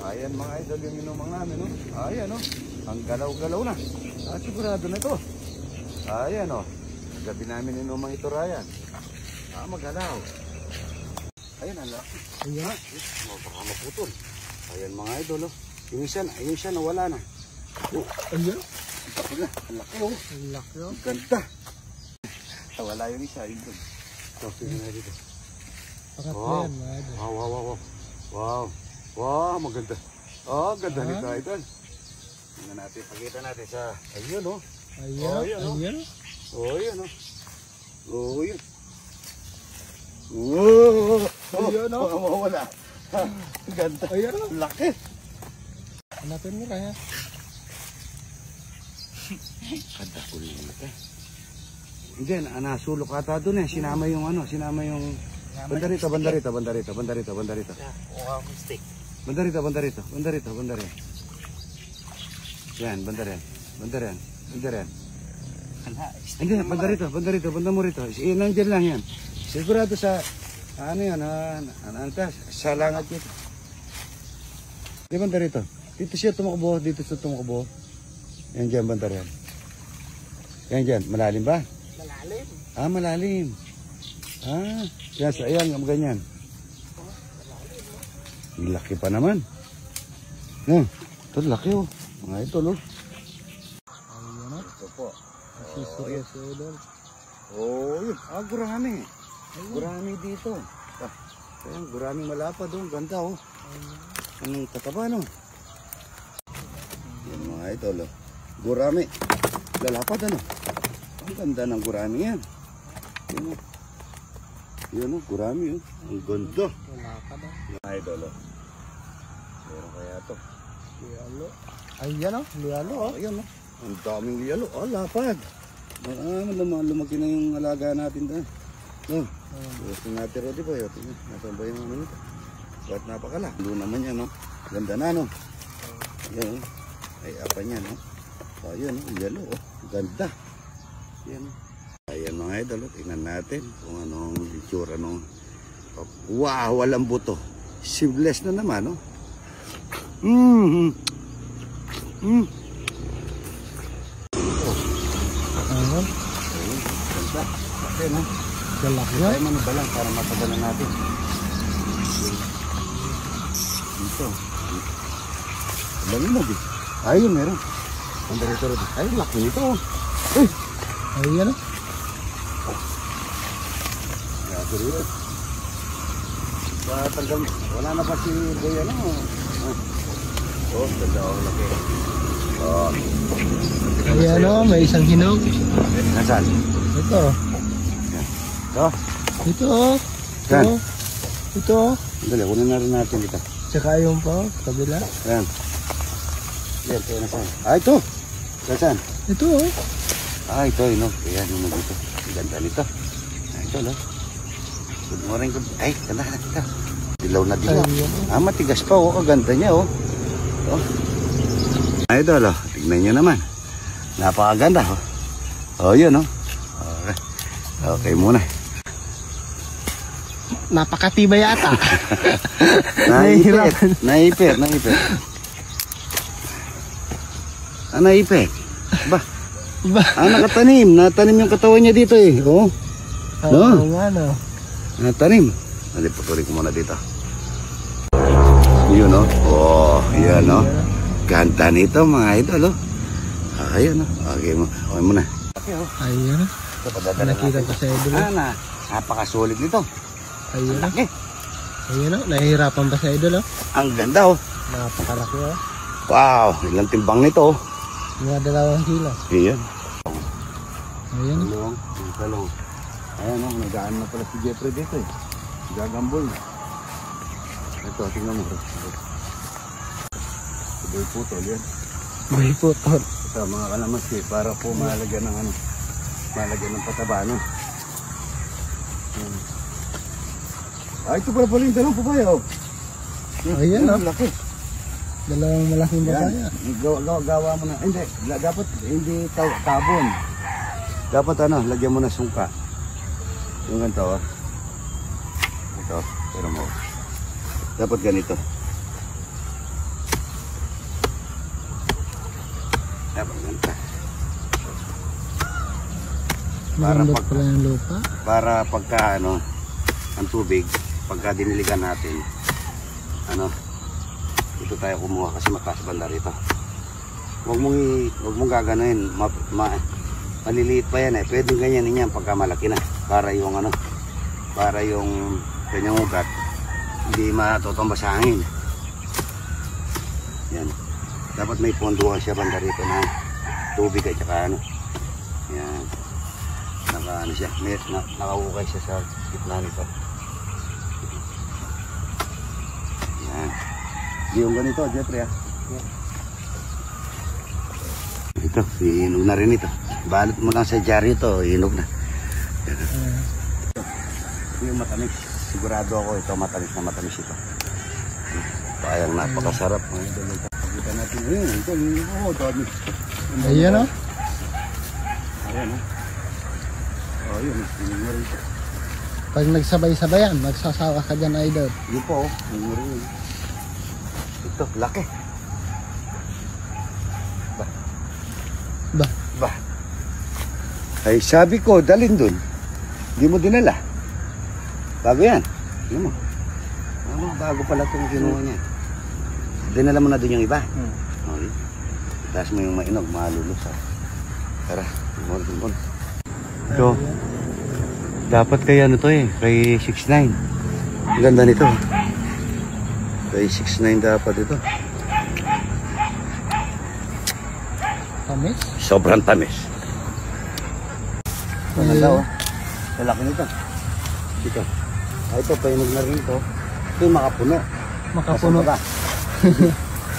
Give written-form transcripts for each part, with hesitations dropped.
Ayan mga idol yung inumang namin, no? Ayan, no? Ang galaw-galaw na. At sigurado na ito. Ayan, no? Gabi namin inumang ito, Ryan. Magalaw. Ayan, ala. Ayan. Baka maputol. Ayan mga idol, no? Yung isa nawala na. Oh, ayan. Ang laki, oh. Ang laki, oh. Ganda. Nawala yung isa, yun doon. So, tingnan na dito. Wow. Wow, maganda. Ganda nito, idol. Tingnan natin, pakita natin sa... Ayun, oh. Ayun. Ayun, oh. Mawala. Ganda. Ayun, oh. Laki. Hanapin mo kaya. Ganda ko rin ito. Hindi, nasulok ata doon eh. Sinama yung Banda rito. Wow, mistake. Banda rito. Yan, banda rin. Hindi, banda mo rito. Nandiyan lang yan. Sigurado sa, sa langat dito. Di banda rito. Dito siya tumakbo. Yan dyan, banda rin. Yan dyan, malalim ba? Malalim. Malalim. Yes, ayan, ganyan. Laki pa naman. Ito laki, oh. Mga ito, no? Ayan, oh. Ito po. Yun. Gurami. Gurami dito. Ayan, gurami malapad, oh. Ganda, oh. Anong tataba, no? Yan, mga ito, oh. Gurami. Lalapad, ano? Ang ganda ng gurami yan. Yun, gurami, oh. Ang ganda. Mga idol, oh. Meron kaya ito. Lialo. Ayan, oh. Lialo, oh. Ayan, oh. Ang daming lialo. Lapad. Lumaki na yung alaga natin doon. Gusto natin rodi po, yun. Nasaan ba yung nito? Ba't napakala? Doon naman yan, oh. Ganda na, no? Ayan, oh. Ay, apa niya, no? Ayan, oh. Lialo, oh. Ganda. Ayan, oh. Ayan mga idol, tingnan natin kung anong itsura nung... Wow, walang buto. Seamless na naman, no? Ganda. Laki, no? Galaki, no? Tayo manubalang para matabalan natin. Dito. Alam mo, di? Ayun, meron. Ang dito. Ayun, laki nito. Ayun, no? Wala na pa si Boy, ano? Ganda ako laki. Ayan, oh, may isang hinog. Nasaan? Ito. Ito. Dali, kunin na rin natin dito. Tsaka yung pa, kabila. Ayan. Yan, ito nasaan? Ito! Nasaan? Ito, oh. Ito, no? Ayan, yung dito. Ganda nito. Ito, no? Good morning. Ay, ganda na dito. Dilaw na dilaw. Matigas pa, oh. Ganda niya, oh. Idol, oh. Tignan nyo naman. Napakaganda, oh. Yun, oh. Okay muna. Napakatibay yata. Naipit. Naipit. Ba? Nakatanim. Natanim yung katawan niya dito, eh. Oh. Oo nga, no. Natanim. Putuloy ko muna dito. Yun, oh. Yan, oh. Ganda nito, mga idol, oh. Ayan, oh. Okay muna. Ayan, oh. Nakita pa sa idol. Napakasulit nito. Ayan, oh. Ayan, oh. Nahihirapan pa sa idol, oh. Ang ganda, oh. Napakalaki, oh. Wow, ilang timbang nito, oh. Mga 2 kilo. Ayan. Ayan. Talong. Ayan, oh. Nagaan na pala si Jeffrey dito, eh. Gagambol. Ito, tingnan mo. Boy putol, yan. Boy putol. Ito, mga kalamansi, para po malagyan ng pataba, no? Ito pala yung dalawang papaya, oh. Ayan, oh. Laki. Dalawang malaking papaya. Gawa mo na. Hindi, dapat hindi tabon. Dapat lagyan mo na sungka. Yung ganito, oh. Ito, pero mo. Dapat ganito. Ganda. Malambot pala yung lupa. Para pagka ano, ang tubig, pagka diniligan natin, ano, ito tayo kumuha kasi mataas banda rito. Huwag mong gaganahin, maliliit pa yan eh. Pwedeng ganyan yan pagka malaki na. Para yung ano, para yung kanyang ugat hindi matutumba sa hangin. Yan. Dapat may ponduhan siya banda rito na tubig at saka ano. Yan. Ano siya, nakaukay siya sa gitna nito. Yan. Yung ganito, Jeffrey ah. Ito, iinog na rin ito. Balot mo lang sa jar ito, iinog na. Ito yung matamis. Sigurado ako ito, matamis na matamis ito. Kayang napakasarap. Kita natin yun. Ito, oh, dami. Ayan o. Ayan o. Oh, yun. Iinog na rin ito. Pag nagsabay-sabayan, magsasawa ka dyan, idol. Yun po, iinog rin yun. Ito, laki. Ba. Ay, sabi ko, dalhin dun. Hindi mo dinala. Bago yan. Hindi mo. Bago pala itong kinuha niya. Dinala mo na dun yung iba. Okay. Taas mo yung mainog, malulus. Tara, tumon. Ito. Dapat kay ano to eh, kay 6'9". Ang ganda nito. Kay 6'9 dapat ito. Tamis? Sobrang tamis. Ito na daw. Lalaki nito. Dito. Ay, ito, painog na rin ito. Ito yung makapuno. Makapuno. Ba?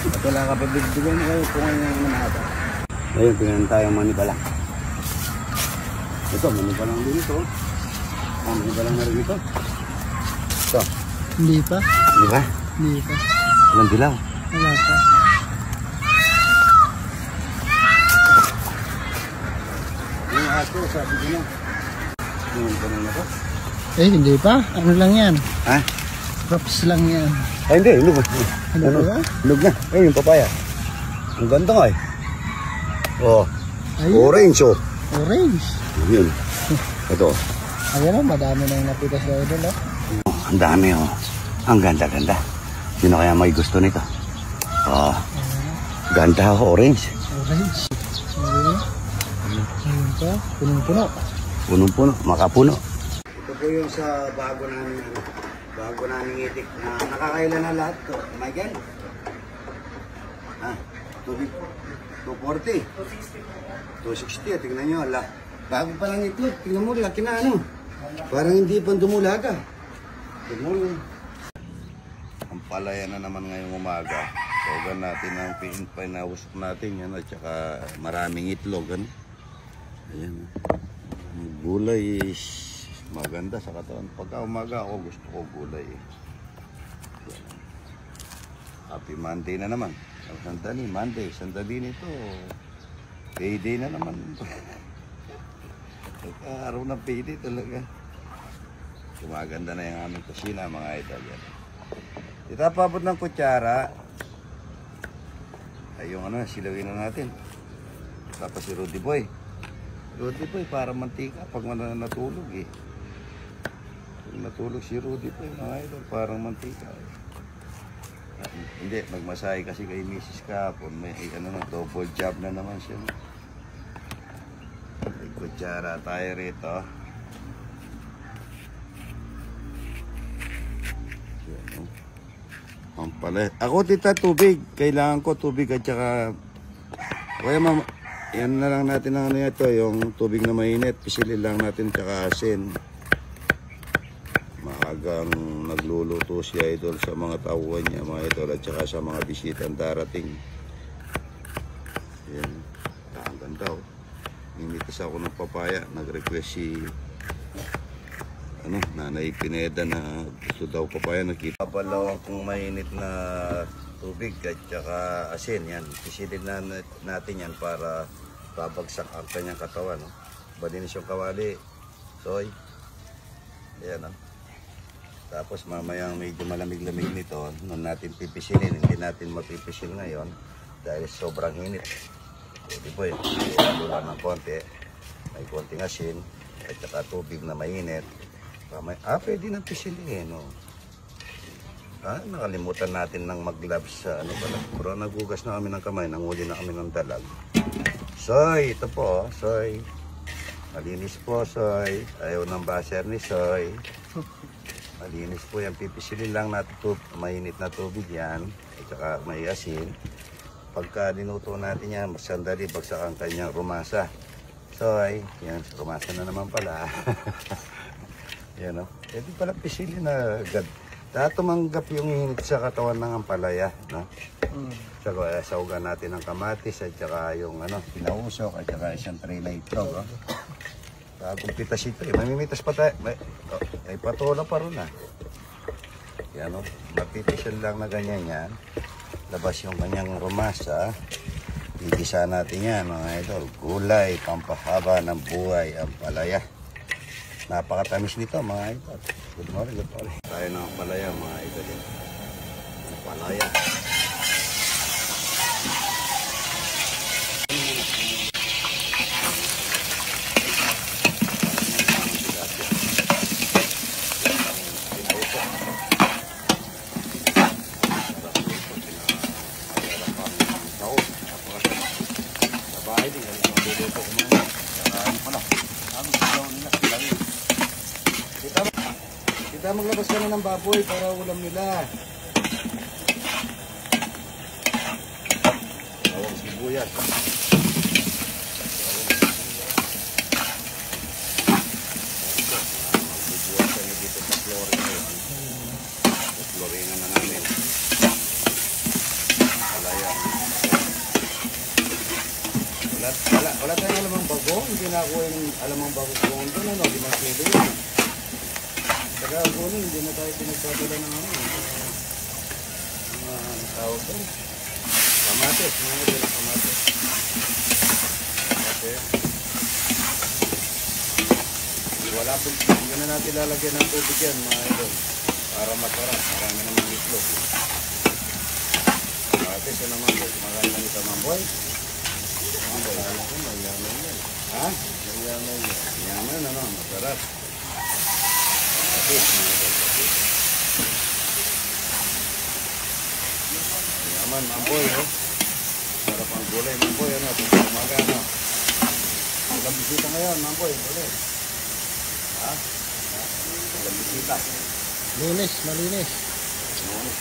Ito lang kapag bigyan mo kayo kung ano yung manata. Ayun, tingnan tayo manibalang. Ito, manibalang din ito. Manibalang na rin ito. Ito. Hindi pa. Di ba? Hindi pa. Walang dilaw. Wala pa. Yung aso, sabi ko na. Tingnan ko na ito. Eh, hindi pa. Ano lang yan? Ha? Props lang yan. Ay, hindi. Ilog. Ano ba? Ilog na. Ay, yung papaya. Ang ganda nga eh. Oh. Ayun. Orange oh. Orange. Yun. Ito. Ayan o, madami na yung napitas na idol o. Ang dami oh. Ang ganda-ganda. Sino kaya may gusto nito? Oh. Ganda oh, orange. Orange. Ayun. Ayun pa. Punong-puno. Punong-puno. Makapuno. Ito po yung sa bago namin itik na nakakailan na lahat to. Michael? Ha? 240. 260. Tingnan nyo. Bago pa lang ito. Tingnan mo. Laki na ano. Parang hindi pa dumulaga. Tingnan mo yun. Ang palaya na naman ngayong umaga. Sogan natin ang pinausap natin. Yan, at saka maraming itlog. Ano? Ayan. Ang gulay is maganda sa katawan. Pagka umaga ako gusto ko gulay. Happy Monday na naman. Sandali, Monday. Sandali nito. Payday na naman. Araw ng payday talaga. Gumaganda na yung aming kusina, mga idol. Itapabot ng kutsara. Ay yung ano, silawin na natin. Tapos si Rudy Boy. Rudy Boy, para mantika pag natulog eh. Pag natulog si Rudy Boy, mga idol, parang mantika eh. Hindi, magmasahe kasi kay Mrs. Kapon. May ano na, double job na naman siya. May kutsara tayo rito. Ang pala. Ako tita, tubig. Kailangan ko tubig at saka kaya yan na lang natin ang ano ito, yung tubig na mainit. Pisilin lang natin tsaka asin. Maagang nagluluto si idol sa mga tauhan niya, mga idol, at saka sa mga bisitang darating. Yan. Ang ganda oh. Nimitas ako ng papaya. Nag-request si Nanay Pineda na gusto daw papaya. Nakita pala akong mainit na tubig at saka asin. Yan. Pisilin na natin yan para babagsak ang kanyang katawan. No? Balinis yung kawali. Soy. Ayan. No? Tapos mamayang medyo malamig-lamig nito. Noon natin pipisilin. Hindi natin mapipisil ngayon dahil sobrang init. Pwede po yun. Halo lang ng konti. May konting asin. At saka tubig na mainit. Pwede nang pisilin. No? Nakalimutan natin ng mag-gloves sa ano pala. Pero nagugas na kami ng kamay. Nanguli na kami ng dalag. Soy, ito po. Soy. Malinis po, Soy. Ayaw ng baser ni Soy. Malinis po yan. Pipisilin lang natin mainit na tubig yan. At saka may asin. Pagka dinuto natin yan, sandali bagsak ang kanyang rumasa. Soy, yan, rumasa na naman pala. Yan o. Pwede pala pisilin na agad. Dahil tumanggap yung init sa katawan ng ampalaya. No? Saka saugan natin ng kamatis at saka yung pinausok at saka isang tray na itlog. Oh. Bagong pitas ito eh. Mamimitas pa tayo. Ay patola pa rin ah. Yan o. Mapipisil lang na ganyan yan. Labas yung kanyang rumasa. Igisa natin yan mga idol. Gulay, pampahaba ng buhay, ampalaya. Napakatamis nito mga idol. Good morning, good morning. Tayo ng ampalaya mga idol. Ampalaya. Kita maglabas ka na ng baboy para ulam nila. Bawang sibuyas. Magbubuhasan na dito sa floringan. Sa floringan na namin. Alayang. Wala tayong alamang bagong. Hindi na ako yung alamang bagong doon. Di masyado yun. Saka hindi na tayo pinagpadala ng tawag ko. Kamatis, mga idol, kamatis. Wala po, hindi na natin lalagyan ng tubig yan, mga idol. Para masarap, marami naman itlog. Kamatis, ano naman boy? Kumakain na nito, mamboy? Mamboy, alam ko, mayaman yan. Ha? Mayaman yan. Mayaman, masarap. Yaman, mamboy, sarap ang gulay, mamboy, umaga, Walang bisita ngayon, mamboy, gulay. Ha? Walang bisita. Linis, malinis.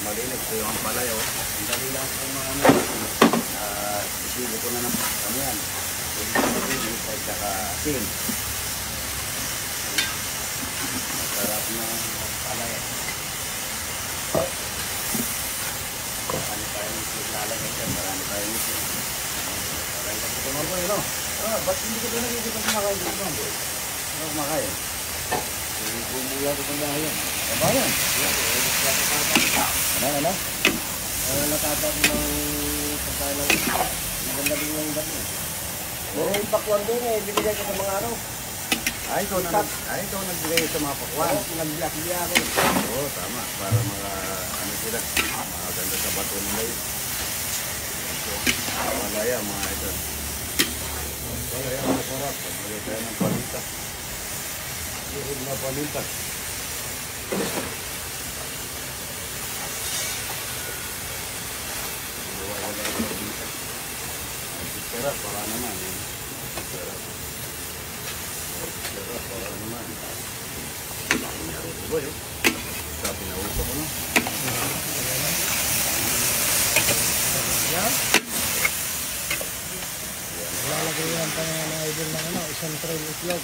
Malinis, ito yung palay, Ang dali lang po mga isili ko na ng yan. Malinis, ay saka asin. Masarap na palay. Marami tayong lalagay dyan. Marami tayong ito. Marami tayong ito, mamboy, ba't hindi ko na nakikita kumakain dito, mamboy? Ano kumakain? Hindi ko mula ko kung bayan. Bayan? Ano? Nakata ko ng pagkain ng ito. Ang ganda din ng dami. Puro yung pakwan doon binigay ko sa mga ito nagbigay sa mga pakwan. Nag-black-black ako. Oo, tama. Para mga, sila, maganda sa bato nila yun. Malaya, mga ito. Malaya, masarap. Pagbigay tayo ng palinta. Suhod na palinta. Wala yung palinta. Sarap, para naman. Sarap. Para naman. Nangyari ko ba yun? Sa pinauso ko, Yan. Lalagay yan pa na idol ng isang tray itlog.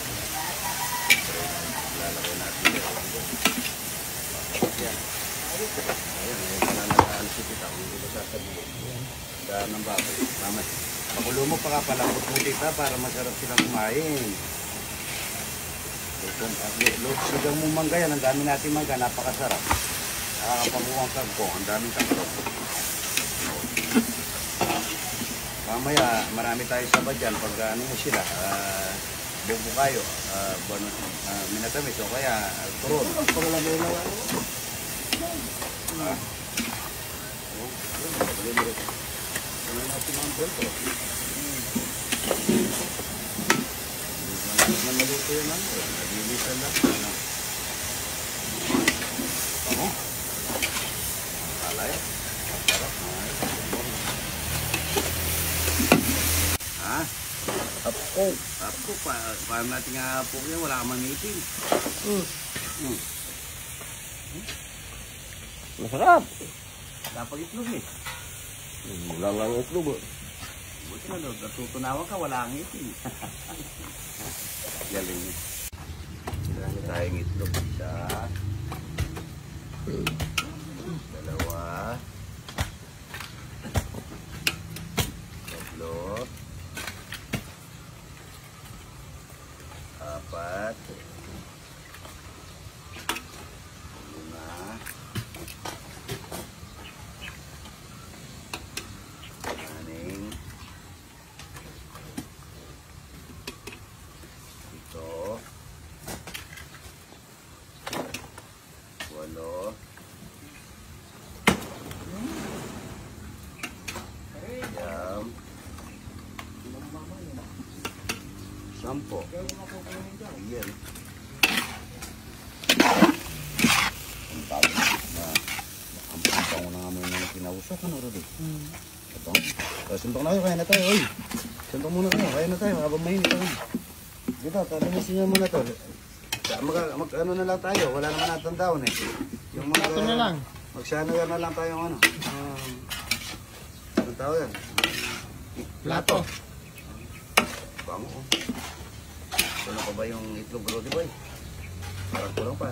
Lalagay natin yan. Yan. Ayan, wala nakaan si Tita. Hindi ko sasabihin. Daan ng baboy. Tama. Pakulo mo pa ka pala tita para masarap silang kumain. Sigang mong mangga yan. Ang dami natin mangga. Napakasarap. Nakakapamuhang kagpo. Ang daming kagpo. Mamaya, marami tayo sa badyan pag ano mo sila, buko kayo, minatamis o kaya turon. Paglalagay na ano? Ano natin ang bento? Na maluto yun lang. Nalilisan lang. Ano? Bango. Alay. Sarap. Ha? Apo. Apo. Paano natin nga apo yan? Wala ka manitin. Masarap. Dapat itlog eh. Wala lang ang itlog. Buti na doon. Natutunawan ka. Wala ang itin. Galing eh. Marami tayong itlog. Isa. Dalawa. Tatlo. Apat. Lima. Anim. Ito. Walo. Siyam. Sampo. Yan. Ang tawag na. Ang pango na nga mo yung kinausap. Ano rin? Ito. Suntong na kayo. Kaya na tayo. Oy. Suntong muna kayo. Kaya na tayo. Habang mainit tayo. Dito. Talimisin nyo muna to. Ano na lang tayo. Wala naman natin down eh. Yung Plato na lang. Magsanagar na lang tayo ano. Anong tawag yan? Plato. Bango. Ano pa ba yung itlog Brody Boy? Parang kulang pa.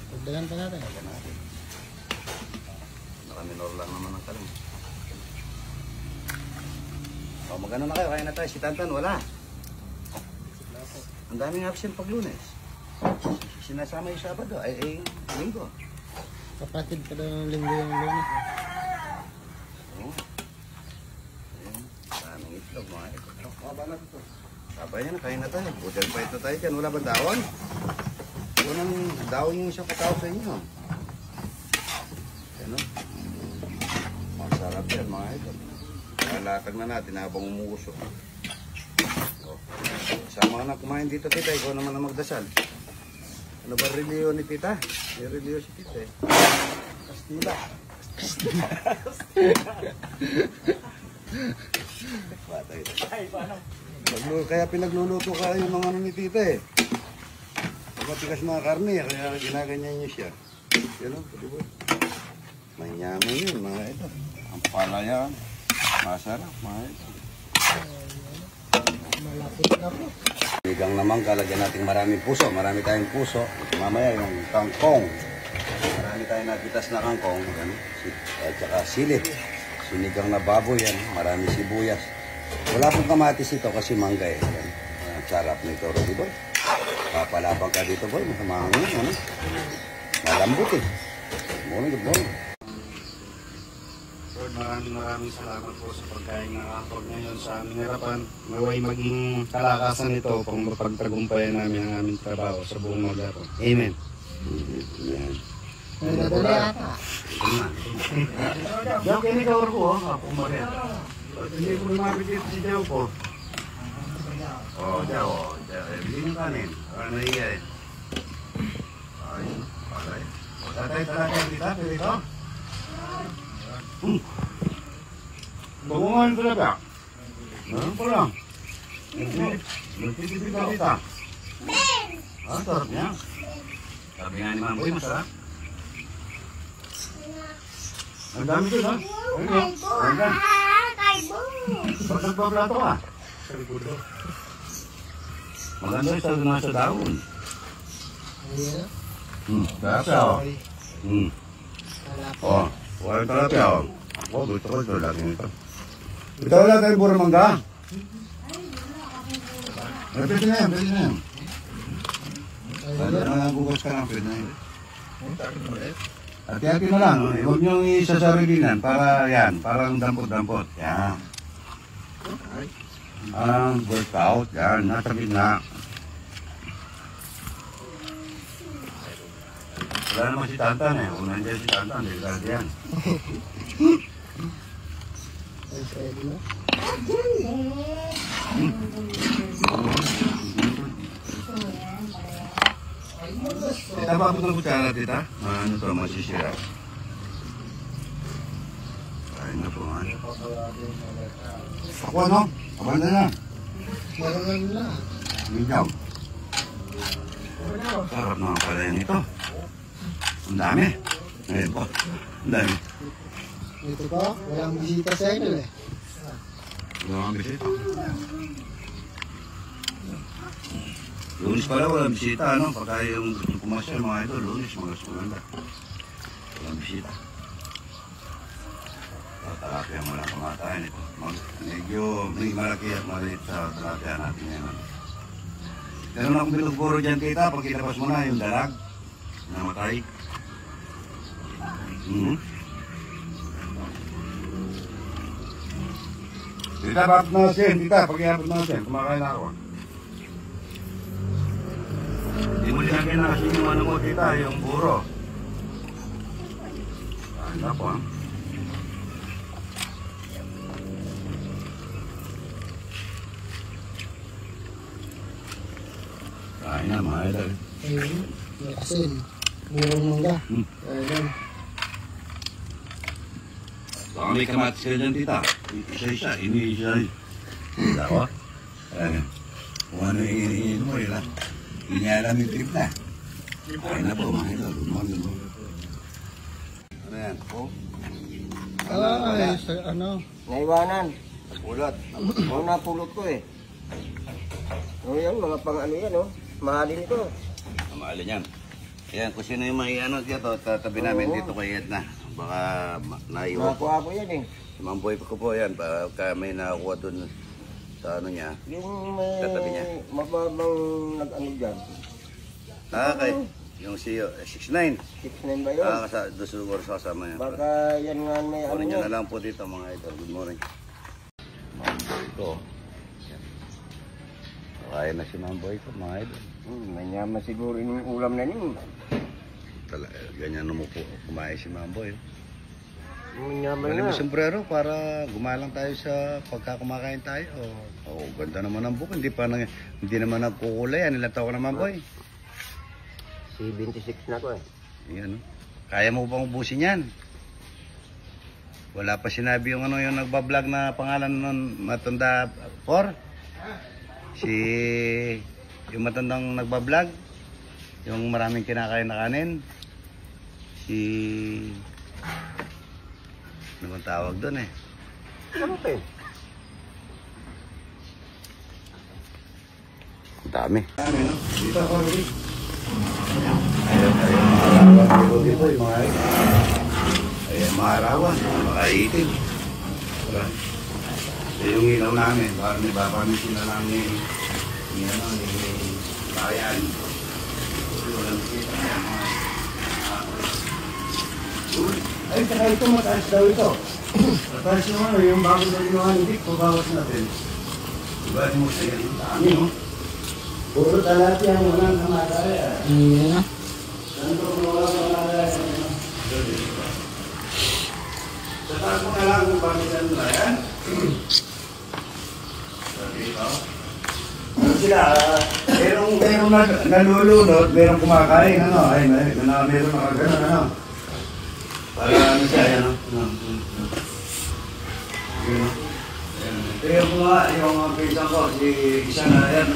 Pagdagan pa natin. Kaya natin. Nakaminor lang naman ang kalang. O magano na kayo, kaya na tayo. Si Tantan wala. Ang daming absent pag Lunes. Sinasama yung Sabado, ay Linggo. Kapatid pa daw ng linggo yung lunes. Oo. Ayun, daming itlog mga itlog. Balat ito. Sabay niya na, kaya na tayo. Budal pa ito tayo dyan. Wala ba dawon? Unang dawon yung isang katao sa inyo. Ano? Masarap yan mga ito. Nalatag na natin habang umuusok. Sama na kumain dito tita, ikaw naman na magdasal. Ano ba reliyo ni tita? May reliyo si tita eh. Kastila. Patay. Kaya pinagluluto ka yung mga ano ni tita eh. Pagkatikas mga karne, kaya ginaganyan niyo siya. Yan o, di ba? May yaman yun mga ito. Ang palayan. Masarap mga ito. Malapit na po. Sinigang naman, kalagyan natin maraming puso. Marami tayong puso. Mamaya yung kangkong. Marami tayong napitas na kangkong. At saka sili. Sinigang na baboy yan. Marami sibuyas. Wala pong kamatis ito kasi mangga eh. Ang sarap nito, Rudy Boy. Papalabang ka dito, boy. Masamahangin, ano? Malambot eh. Good morning. Lord, maraming salamat po sa pagkain na kapag ngayon sa aming harapan. Naway maging kalakasan ito pang mapagtagumpayan namin ang aming trabaho sa buong maghapon. Amen. Amen. Nadali ata. Diyan kayo ni Kaur ko, ha? Pumarin. Hindi ko lumapit dito si Diyaw po. Diyaw, o. Bili ng kanin. Ano iya eh. Ay, palay. Tatay, kita, dito. Bangungan ko na ba? Meron ko lang. Nagtitipid ka dito. Sarap niya. Sabi nga ni Mamboy, masarap. Ang dami ko, ha? Ang dami. Ba't nagpaplato ka? Maganda yung sa nasa daon. Talapia, o. Walang talapia, o. Gusto ko ito lagi nito. Ito wala tayo puro mangga. Pwede na yan, pwede na yan. Pwede na lang bukas ka lang, pwede na yan. Hati-hati na lang, huwag niyong isasarilinan para yan, parang dampot-dampot. Yan. Ang workout, yan, nasa gitna. Wala naman si Tantan eh, kung nandiyan si Tantan, delikado yan. Tita, bakit ng kutsara, tita? Ano to, masisira. Kain na po, ano. Ako, ano? Abanda na. Marangan na. Medium. Sarap naman pala yun ito. Ang dami. Ngayon po. Ang dami. Ito po, walang bisita sa idol eh. Walang bisita. Lunes pala walang bisita, ano? Pagka yung pumasyal, mga ito, lunes, mga sumanda. Walang bisita. Talapia mo lang kumatayin ito. Medyo may malaki at maliit sa talapia natin ngayon. Meron akong binugburo dyan, tita. Pag kinabas mo na yung dalag, namatay. Tita, bakit na siya? Tita, pag-iapot na siya. Kumakain na ako. Hindi mo linagyan na kasi yung ano mo, tita, yung buro. Kain na po, ha? Kain na, mga idol. Ayun, nakasin. Murong mangga. Ayun. Baka may kamatis ka dyan, tita. Isa-isa, ini-isa. Tita ko. Ayan. Kung ano yung iniin mo, yun lang. Inialam yung trip na. Kain na po, mga idol. Ano yan? Oh? Ay, sa ano. Naiwanan. Ulat. Oo, napulot ko eh. O yan, mga pang ano yan, oh. Mahalin ito. Mahalin yan. Ayan, kung sino yung may ano dito, tatabi namin dito kay Edna. Baka naiwan po. Nakuha ko yan eh. Si Mamboy ko po yan, baka may nakakuha dun sa ano niya. Yung may Tatabi niya. mababang nag-ano dyan. Okay. Yung si 6'9". 6'9 ba yun? Doon siguro kasama niya. Baka yan nga may ano Kunin nyo yan. na lang po dito mga idol. Good morning. Mamboy ko. Kaya na si Mamboy ko mga idol. Manyaman siguro yung ulam na yun. Ganyan naman po kumain si Mamboy. Manyaman Bali mo na. sombrero para gumalang tayo sa pagkakumakain tayo. Oh, ganda naman ang buko. Hindi naman nagkukulay. Ilang taon ka na Mamboy? Si 26 na ko eh. Yan, no? Kaya mo bang ubusin yan? Wala pa sinabi yung ano yung nagbablog na pangalan ng matanda 4? Si yung matandang nagbablog, yung maraming kinakain na kanin. Si ano bang tawag doon eh? Ano ito eh? Ang dami. Dami, no? Dito ako, Rudy. Ayan, mga arawan, mga itim. Wala. Yung ilaw namin, parang may babamisin na namin ni bayan. Walang kita na mga... Ay, saka ito, mataas daw ito. Mataas yung ano, yung bago na ginawa ng dik, pabawas natin. Diba, mo sa yan, dami, no? Puro talati ang walang kamataya. Ayan na. Saan ko kung walang kamataya? Sa taas mo na lang kung bakit ano na yan. Sabi ikaw. Ano sila, merong nalulunod, merong kumakain, ano, ay, merong nakagano, ano. Para ano siya, ano. Pero kung nga, yung pinsan ko, si isa na yan,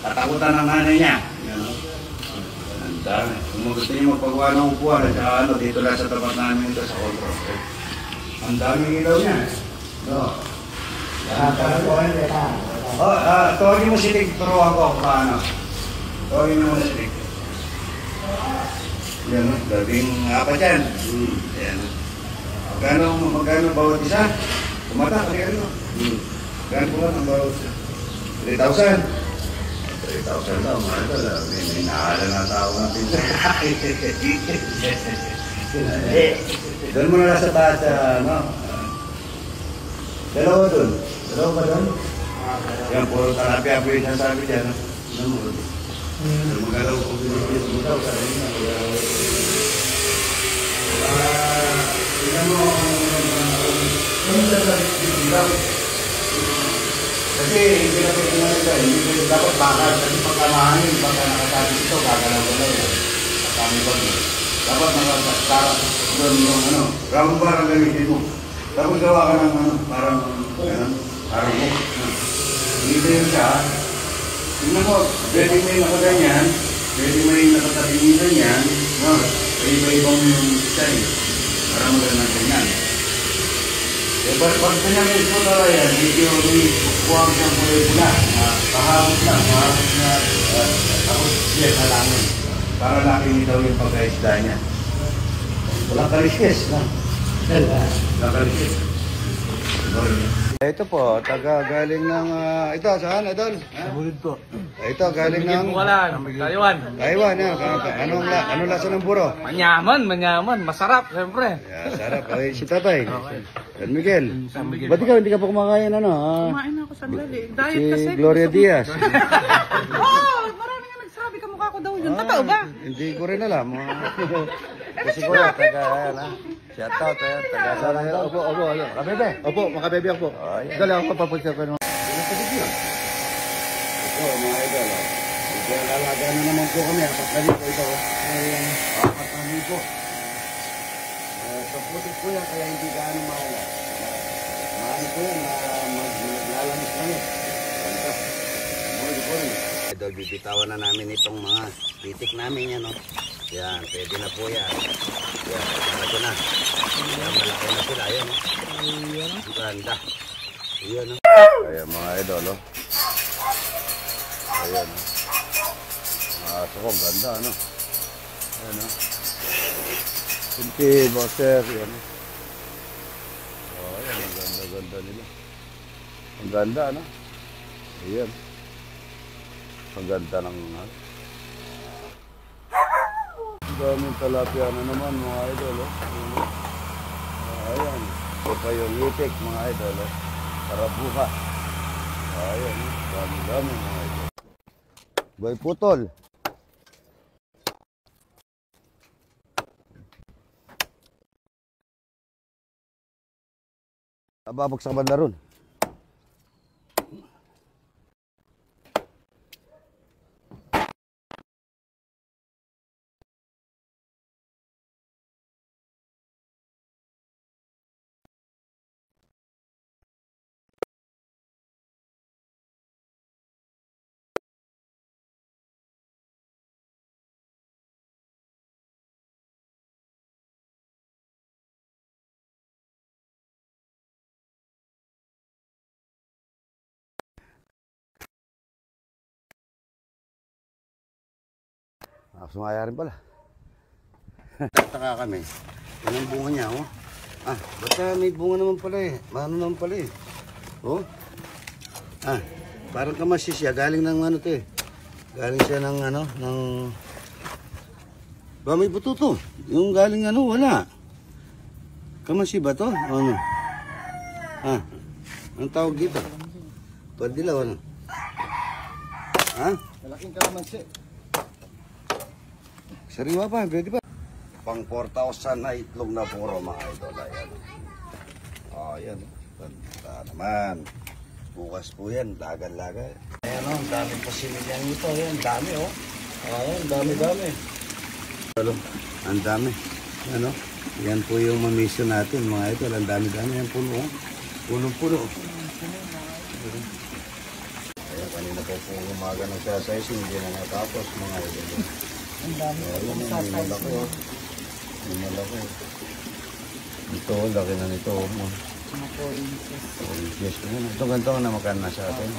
katakutan ng nanay niya. Ang dami. Kung gusto niyo magpagawa ng upuan, at saka ano, dito lang sa tapat namin ito sa control. Ang daming ilaw niya. No. Tawagin mo si Tig, turuan ko paano. Tawagin mo si Tig. Yan, labing apat yan. Yan. Magkano bawat isa? Kumata, kaya ano? Gano'n po ang bawat isa? 3,000. 3,000 daw, mga ito lang. May nakahala na tao ng pinsan. Doon mo na lang sa taas, ano? Dalawa doon. Dalawa ba doon? Yan, puro talapia po yung sasabi dyan. Ano mo? Magalaw ko pinipis mo daw. Tingnan mo ang sasabi daw. Kasi hindi na pwede nga ito. Hindi pwede dapat bakal. Kasi pagkamahanin, pagka nakasabi ito, gagalaw-galaw yan. Kami ba niya? Dapat nakasakara doon yung ano, round bar ang gamitin mo. Tapos gawa ka ng ano, parang book. Dito yun siya. Tingnan mo, pwede may nakaganyan, pwede may nakatatinginan yan, no? Iba-ibang design. Para magandang ganyan. Eh, pag kanyang mismo talaga yan, medyo huwag siyang pula-pula. Kahapos lang, tapos yes na lang. Para nakinig daw yung pagkaisda niya. Walang kaliskes, no? Walang kaliskes. Ito po, galing ng, ito, saan, Idol? Sabulid po. Ito, galing ng... Taiwan. Taiwan, yan. Anong lasa ng buro? Manyaman, masarap, siyempre. Yeah, sarap. Okay, si Tatay. San Miguel. Ba't ikaw, hindi ka pa kumakain, ano? Kumain ako sandali. Diet Si kasi. Gloria Diaz. Oo, marami nga nagsabi kamukha ko daw yun. Totoo ba? Hindi ko rin alam. Kasi ko yan, shout out, taga sana yun. Opo, kabebe. Opo, makabebe ako po. Dali ako papagsa ko naman. Ito, mga idol. Lalaga na naman po kami. Apat na lipo ito. Apat na lipo. Sa putik po yan, kaya hindi gaano mahala. Maano po yan, maglalamis kami. Ganda. Idol, bibitawan na namin itong mga pitik namin yan, no? Yan, pwede na po yan. Yan, malaki na. Yan, malaki na sila. Ayan, no? Ang ganda. Ayan, no? Ayan, mga idol, no? Ayan, no? Aso ko, ganda, no? Ayan, no? Sinti, boxer, yan, no? Oh, ayan, ang ganda-ganda nila. Ang ganda, no? Ayan. Ang ganda ng mga. Ang daming talapia na naman mga idol. Ayan. Ito pa yung itik mga idol. Karabuha. Ayan. Dami mga idol. Bay putol. Ababog sa banda ron. Sumaya rin pala. Tataka kami. Anong bunga niya, oh? Basta may bunga naman pala eh. Mano naman pala eh. Oh? Parang kamasi siya. Galing ng ano to eh. Galing siya ng ano, ng... Ba may buto to? Yung galing ano, wala. Kamasi ba to? Ano? Anong tawag dito? Padilaw, ano? Malaking kalamansi. Sariwa pa, pwede pa. Pang 4,000 na itlog na puro mga idol. Ayan. Ayan. Ganda naman. Bukas po yan, lagan-lagan. Ayan o, ang daming pasimilyan nito. Ayan, dami o. Ayan, dami-dami. Ang dami. Ano? Yan po yung mamisyon natin mga idol. Ang dami-dami. Yan puno o. Puno-puno. Ayan, kanina po po umaga ng sasayos. Hindi na natapos mga idol. Ang dami. Yung malaki o. Yung malaki. Ito, laki na nito. Mga 4 inches. Yes, ito ganito na magkano na sa atin.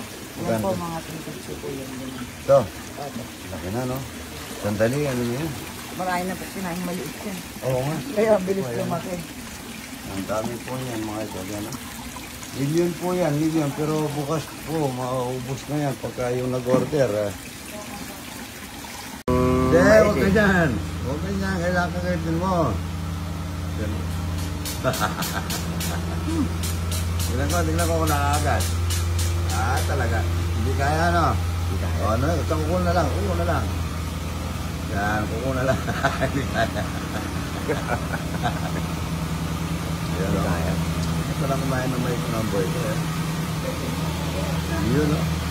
Yan po mga 3 po yan. Ito, laki na no. Sandali, ano na yan? Marami na po sinahing maliit yan. Oo nga. Kaya bilis lumaki. Ang dami po yan mga ito. Yan, no? Million po yan, million. Pero bukas po, maubos na yan pagka yung nag-order. Hindi, huwag ka dyan. Huwag ka dyan, kailangan ka kayo mo. Tignan ko kung nakakagat. Talaga. Hindi kaya, no? Hindi kaya. Ano, ito kuko na lang. Yan, kuko na lang. Hindi kaya. Yan, no? Ito lang kumain ng may number ito, eh. Yun, oh.